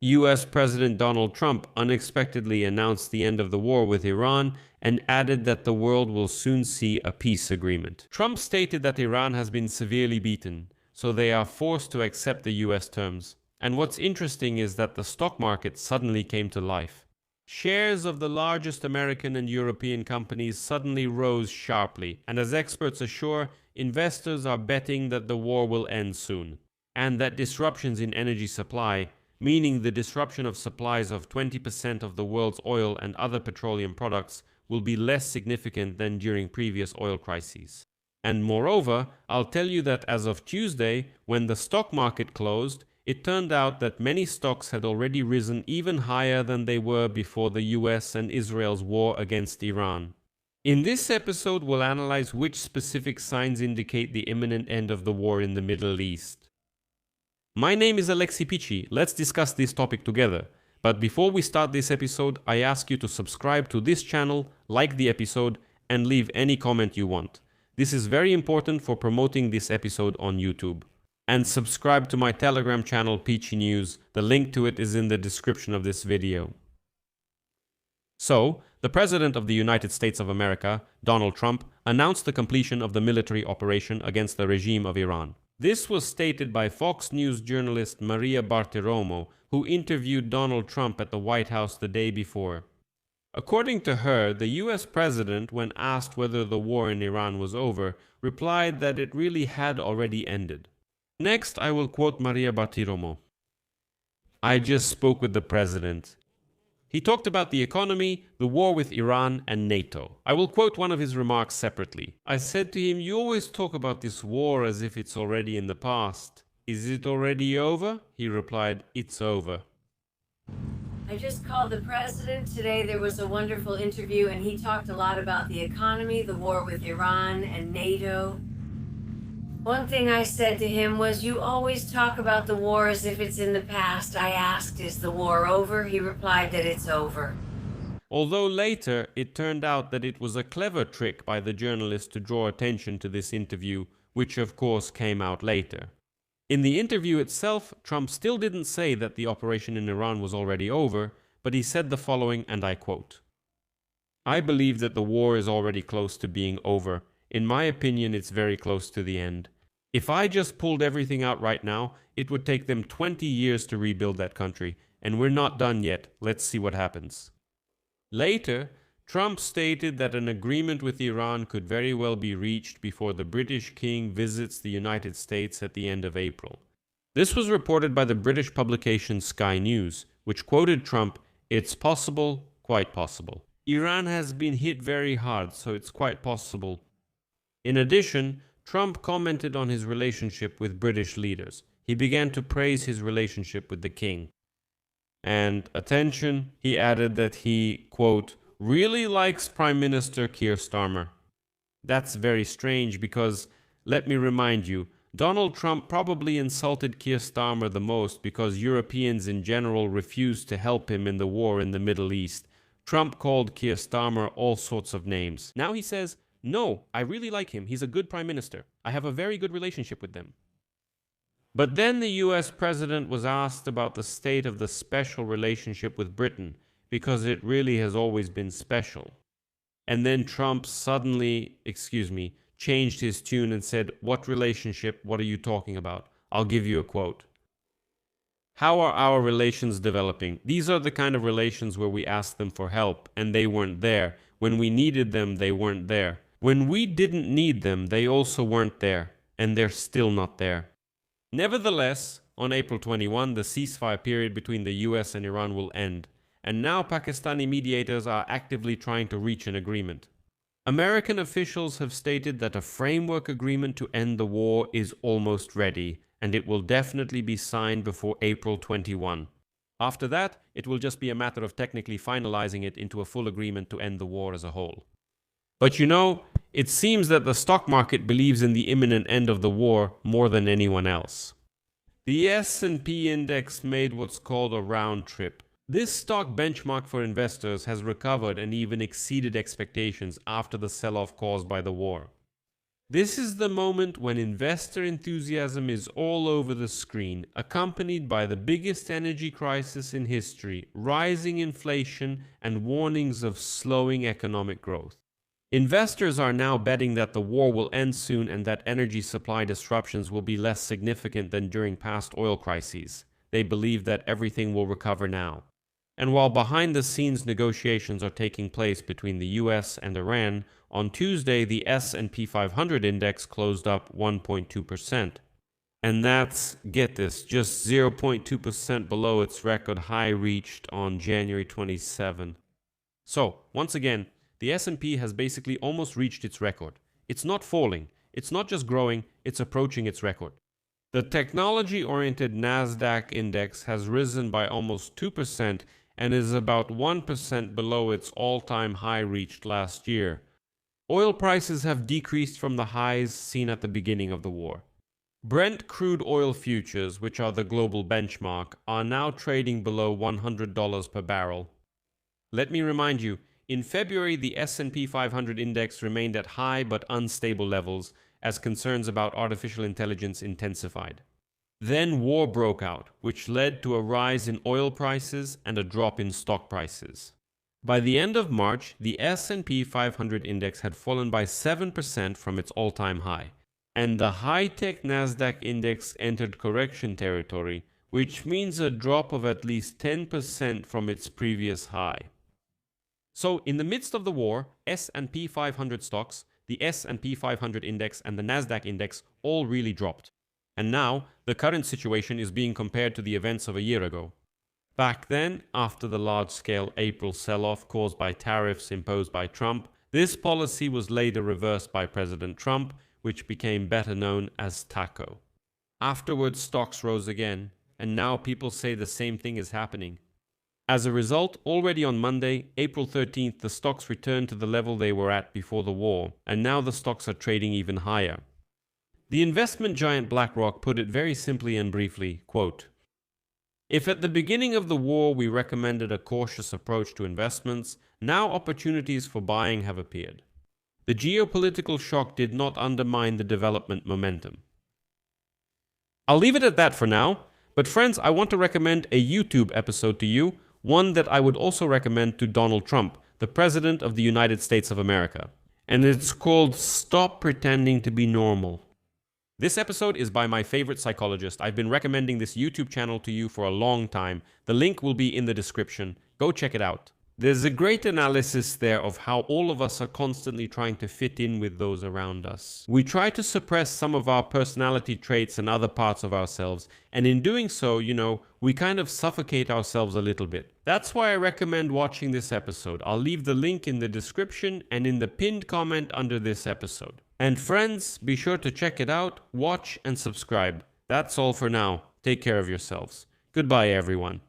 US President Donald Trump unexpectedly announced the end of the war with Iran and added that the world will soon see a peace agreement. Trump stated that Iran has been severely beaten, so they are forced to accept the US terms. And what's interesting is that the stock market suddenly came to life. Shares of the largest American and European companies suddenly rose sharply, and as experts assure, investors are betting that the war will end soon, and that disruptions in energy supply, meaning the disruption of supplies of 20% of the world's oil and other petroleum products, will be less significant than during previous oil crises. And moreover, I'll tell you that as of Tuesday, when the stock market closed, it turned out that many stocks had already risen even higher than they were before the US and Israel's war against Iran. In this episode, we'll analyze which specific signs indicate the imminent end of the war in the Middle East. My name is Alexi Pichi. Let's discuss this topic together. But before we start this episode, I ask you to subscribe to this channel, like the episode, and leave any comment you want. This is very important for promoting this episode on YouTube. And subscribe to my Telegram channel, Peachy News. The link to it is in the description of this video. So, the President of the United States of America, Donald Trump, announced the completion of the military operation against the regime of Iran. This was stated by Fox News journalist Maria Bartiromo, who interviewed Donald Trump at the White House the day before. According to her, the US president, when asked whether the war in Iran was over, replied that it really had already ended. Next, I will quote Maria Bartiromo. "I just spoke with the president. He talked about the economy, the war with Iran, and NATO. I will quote one of his remarks separately. I said to him, 'You always talk about this war as if it's already in the past. Is it already over?' He replied, 'It's over.'" I just called the president today. There was a wonderful interview, and he talked a lot about the economy, the war with Iran, and NATO. One thing I said to him was, "You always talk about the war as if it's in the past." I asked, "Is the war over?" He replied that it's over. Although later, it turned out that it was a clever trick by the journalist to draw attention to this interview, which of course came out later. In the interview itself, Trump still didn't say that the operation in Iran was already over, but he said the following, and I quote, "I believe that the war is already close to being over. In my opinion, it's very close to the end. If I just pulled everything out right now, it would take them 20 years to rebuild that country, and we're not done yet. Let's see what happens." Later, Trump stated that an agreement with Iran could very well be reached before the British king visits the United States at the end of April. This was reported by the British publication Sky News, which quoted Trump, "It's possible, quite possible. Iran has been hit very hard, so it's quite possible." In addition, Trump commented on his relationship with British leaders. He began to praise his relationship with the king. And, attention, he added that he, quote, "really likes Prime Minister Keir Starmer." That's very strange because, let me remind you, Donald Trump probably insulted Keir Starmer the most because Europeans in general refused to help him in the war in the Middle East. Trump called Keir Starmer all sorts of names. Now he says, "No, I really like him. He's a good prime minister. I have a very good relationship with them." But then the US president was asked about the state of the special relationship with Britain, because it really has always been special. And then Trump suddenly, changed his tune and said, "What relationship? What are you talking about?" I'll give you a quote. "How are our relations developing? These are the kind of relations where we ask them for help, and they weren't there. When we needed them, they weren't there. When we didn't need them, they also weren't there, and they're still not there." Nevertheless, on April 21, the ceasefire period between the US and Iran will end, and now Pakistani mediators are actively trying to reach an agreement. American officials have stated that a framework agreement to end the war is almost ready, and it will definitely be signed before April 21. After that, it will just be a matter of technically finalizing it into a full agreement to end the war as a whole. But you know, it seems that the stock market believes in the imminent end of the war more than anyone else. The S&P index made what's called a round trip. This stock benchmark for investors has recovered and even exceeded expectations after the sell-off caused by the war. This is the moment when investor enthusiasm is all over the screen, accompanied by the biggest energy crisis in history, rising inflation, and warnings of slowing economic growth. Investors are now betting that the war will end soon and that energy supply disruptions will be less significant than during past oil crises. They believe that everything will recover now. And while behind-the-scenes negotiations are taking place between the US and Iran, on Tuesday the S&P 500 index closed up 1.2%. And that's, get this, just 0.2% below its record high reached on January 27. So, once again, the S&P has basically almost reached its record. It's not falling, it's not just growing, it's approaching its record. The technology-oriented Nasdaq index has risen by almost 2% and is about 1% below its all-time high reached last year. Oil prices have decreased from the highs seen at the beginning of the war. Brent crude oil futures, which are the global benchmark, are now trading below $100 per barrel. Let me remind you, in February the S&P 500 index remained at high but unstable levels as concerns about artificial intelligence intensified. Then war broke out, which led to a rise in oil prices and a drop in stock prices. By the end of March, the S&P 500 index had fallen by 7% from its all-time high, and the high-tech Nasdaq index entered correction territory, which means a drop of at least 10% from its previous high. So, in the midst of the war, S&P 500 stocks, the S&P 500 index and the Nasdaq index all really dropped. And now, the current situation is being compared to the events of a year ago. Back then, after the large-scale April sell-off caused by tariffs imposed by Trump, this policy was later reversed by President Trump, which became better known as TACO. Afterwards, stocks rose again, and now people say the same thing is happening. As a result, already on Monday, April 13th, the stocks returned to the level they were at before the war, and now the stocks are trading even higher. The investment giant BlackRock put it very simply and briefly, quote, "If at the beginning of the war we recommended a cautious approach to investments, now opportunities for buying have appeared. The geopolitical shock did not undermine the development momentum." I'll leave it at that for now, but friends, I want to recommend a YouTube episode to you, one that I would also recommend to Donald Trump, the President of the United States of America. And it's called Stop Pretending to Be Normal. This episode is by my favorite psychologist. I've been recommending this YouTube channel to you for a long time. The link will be in the description. Go check it out. There's a great analysis there of how all of us are constantly trying to fit in with those around us. We try to suppress some of our personality traits and other parts of ourselves, and in doing so, we kind of suffocate ourselves a little bit. That's why I recommend watching this episode. I'll leave the link in the description and in the pinned comment under this episode. And friends, be sure to check it out, watch, and subscribe. That's all for now. Take care of yourselves. Goodbye, everyone.